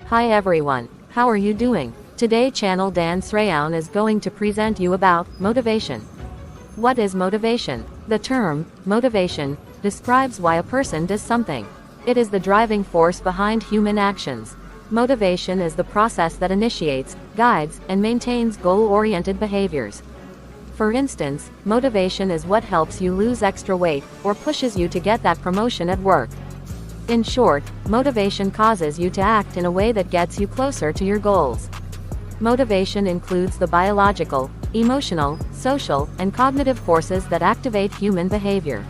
Hi everyone, how are you doing? Today channel Dan Sreyoun is going to present you about motivation. What is motivation? The term motivation describes why a person does something. It is the driving force behind human actions. Motivation is the process that initiates, guides, and maintains goal-oriented behaviors. For instance, motivation is what helps you lose extra weight, or pushes you to get that promotion at work. In short, motivation causes you to act in a way that gets you closer to your goals. Motivation includes the biological, emotional, social, and cognitive forces that activate human behavior.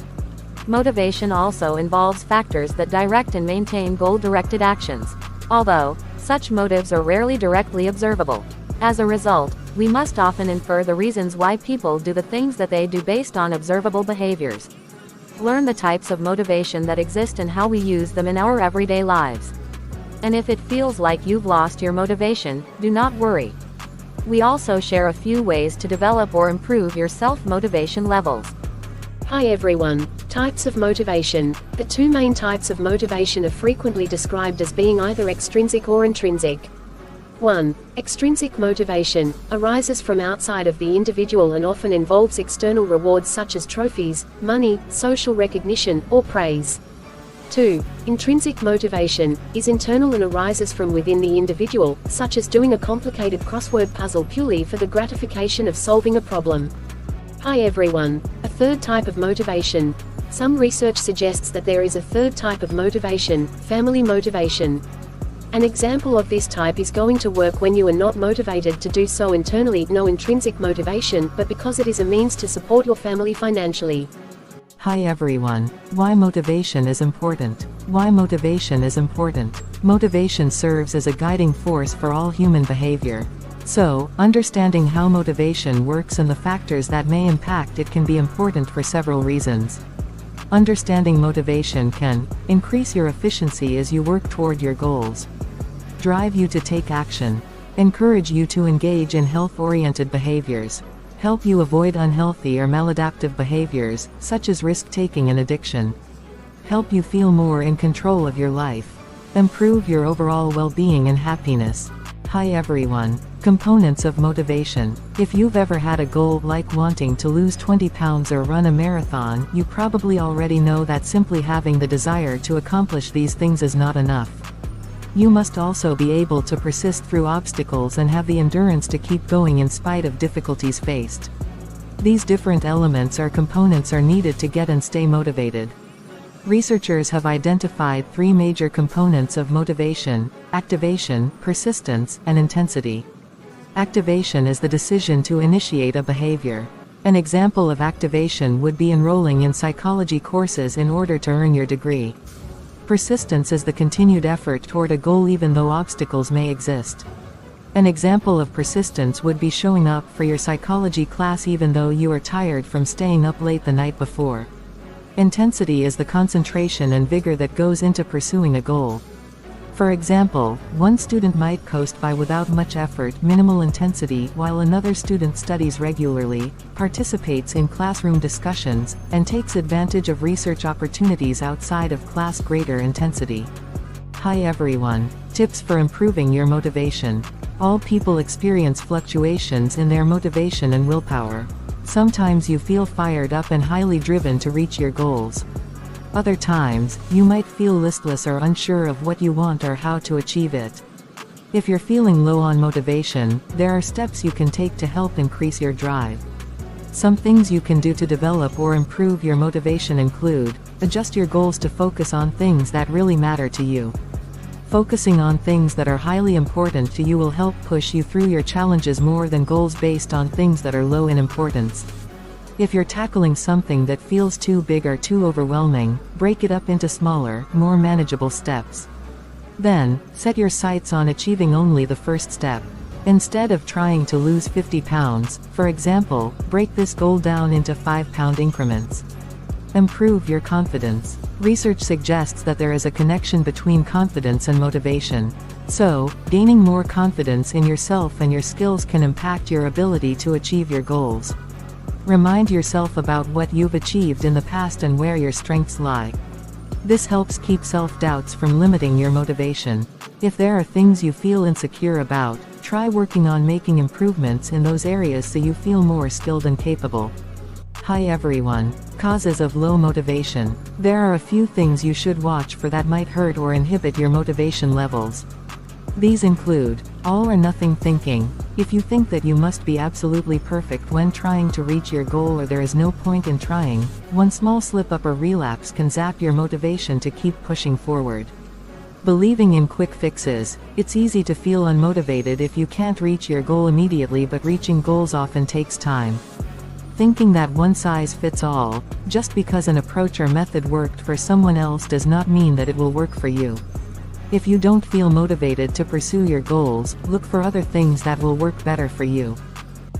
Motivation also involves factors that direct and maintain goal-directed actions, although such motives are rarely directly observable. As a result, we must often infer the reasons why people do the things that they do based on observable behaviors. Learn the types of motivation that exist and how we use them in our everyday lives. And if it feels like you've lost your motivation, do not worry. We also share a few ways to develop or improve your self-motivation levels. Hi everyone. Types of motivation. The two main types of motivation are frequently described as being either extrinsic or intrinsic. 1. Extrinsic motivation arises from outside of the individual and often involves external rewards such as trophies, money, social recognition, or praise. 2. Intrinsic motivation is internal and arises from within the individual, such as doing a complicated crossword puzzle purely for the gratification of solving a problem. Hi everyone. A third type of motivation. Some research suggests that there is a third type of motivation, family motivation. An example of this type is going to work when you are not motivated to do so internally, no intrinsic motivation, but because it is a means to support your family financially. Hi everyone. Why motivation is important? Why motivation is important? Motivation serves as a guiding force for all human behavior. So, understanding how motivation works and the factors that may impact it can be important for several reasons. Understanding motivation can increase your efficiency as you work toward your goals, drive you to take action, encourage you to engage in health-oriented behaviors, help you avoid unhealthy or maladaptive behaviors, such as risk-taking and addiction, help you feel more in control of your life, improve your overall well-being and happiness. Hi everyone. Components of motivation. If you've ever had a goal like wanting to lose 20 pounds or run a marathon, you probably already know that simply having the desire to accomplish these things is not enough. You must also be able to persist through obstacles and have the endurance to keep going in spite of difficulties faced. These different elements or components are needed to get and stay motivated. Researchers have identified three major components of motivation: activation, persistence, and intensity. Activation is the decision to initiate a behavior. An example of activation would be enrolling in psychology courses in order to earn your degree. Persistence is the continued effort toward a goal even though obstacles may exist. An example of persistence would be showing up for your psychology class even though you are tired from staying up late the night before. Intensity is the concentration and vigor that goes into pursuing a goal. For example, one student might coast by without much effort, minimal intensity, while another student studies regularly, participates in classroom discussions, and takes advantage of research opportunities outside of class, greater intensity. Hi everyone. Tips for improving your motivation. All people experience fluctuations in their motivation and willpower. Sometimes you feel fired up and highly driven to reach your goals. Other times, you might feel listless or unsure of what you want or how to achieve it. If you're feeling low on motivation, there are steps you can take to help increase your drive. Some things you can do to develop or improve your motivation include: adjust your goals to focus on things that really matter to you. Focusing on things that are highly important to you will help push you through your challenges more than goals based on things that are low in importance. If you're tackling something that feels too big or too overwhelming, break it up into smaller, more manageable steps. Then, set your sights on achieving only the first step. Instead of trying to lose 50 pounds, for example, break this goal down into 5-pound increments. Improve your confidence. Research suggests that there is a connection between confidence and motivation. So, gaining more confidence in yourself and your skills can impact your ability to achieve your goals. Remind yourself about what you've achieved in the past and where your strengths lie. This helps keep self-doubts from limiting your motivation. If there are things you feel insecure about, try working on making improvements in those areas so you feel more skilled and capable. Hi everyone. Causes of low motivation. There are a few things you should watch for that might hurt or inhibit your motivation levels. These include all or nothing thinking. If you think that you must be absolutely perfect when trying to reach your goal or there is no point in trying, one small slip-up or relapse can zap your motivation to keep pushing forward. Believing in quick fixes. It's easy to feel unmotivated if you can't reach your goal immediately, but reaching goals often takes time. Thinking that one size fits all, just because an approach or method worked for someone else does not mean that it will work for you. If you don't feel motivated to pursue your goals, look for other things that will work better for you.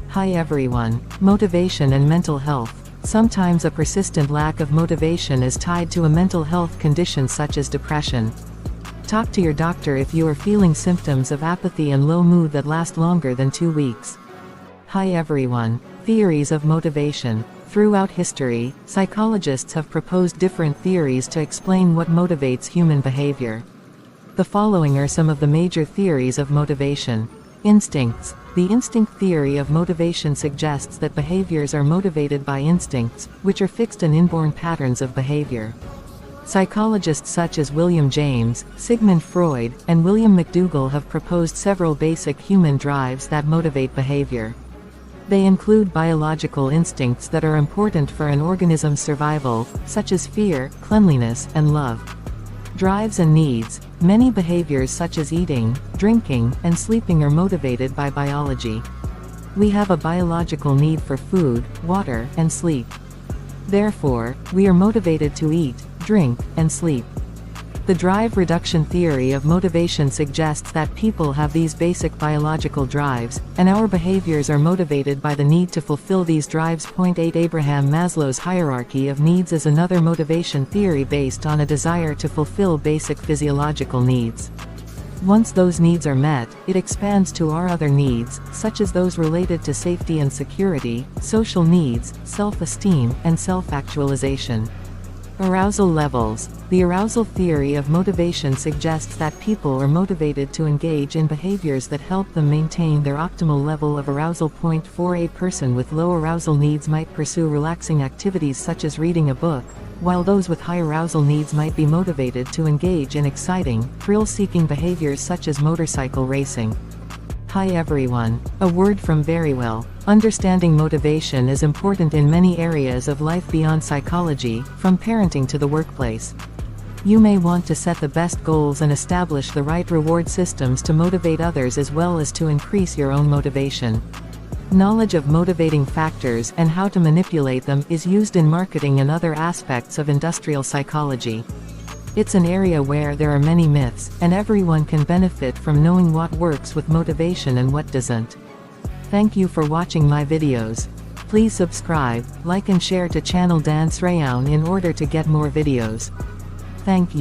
Hi everyone. Motivation and mental health. Sometimes a persistent lack of motivation is tied to a mental health condition such as depression. Talk to your doctor if you are feeling symptoms of apathy and low mood that last longer than 2 weeks. Hi everyone. Theories of motivation. Throughout history, psychologists have proposed different theories to explain what motivates human behavior. The following are some of the major theories of motivation. Instincts. The instinct theory of motivation suggests that behaviors are motivated by instincts, which are fixed and inborn patterns of behavior. Psychologists such as William James, Sigmund Freud, and William McDougall have proposed several basic human drives that motivate behavior. They include biological instincts that are important for an organism's survival, such as fear, cleanliness, and love. Drives and needs. Many behaviors such as eating, drinking, and sleeping are motivated by biology. We have a biological need for food, water, and sleep. Therefore, we are motivated to eat, drink, and sleep. The drive reduction theory of motivation suggests that people have these basic biological drives, and our behaviors are motivated by the need to fulfill these drives. 8 Abraham Maslow's hierarchy of needs is another motivation theory based on a desire to fulfill basic physiological needs. Once those needs are met, it expands to our other needs, such as those related to safety and security, social needs, self-esteem, and self-actualization. Arousal levels. The arousal theory of motivation suggests that people are motivated to engage in behaviors that help them maintain their optimal level of arousal. 4 A person with low arousal needs might pursue relaxing activities such as reading a book, while those with high arousal needs might be motivated to engage in exciting, thrill-seeking behaviors such as motorcycle racing. Hi everyone. A word from Verywell. Understanding motivation is important in many areas of life beyond psychology, from parenting to the workplace. You may want to set the best goals and establish the right reward systems to motivate others as well as to increase your own motivation. Knowledge of motivating factors and how to manipulate them is used in marketing and other aspects of industrial psychology. It's an area where there are many myths, and everyone can benefit from knowing what works with motivation and what doesn't. Thank you for watching my videos. Please subscribe, like and share to channel Dan Sreyoun in order to get more videos. Thank you.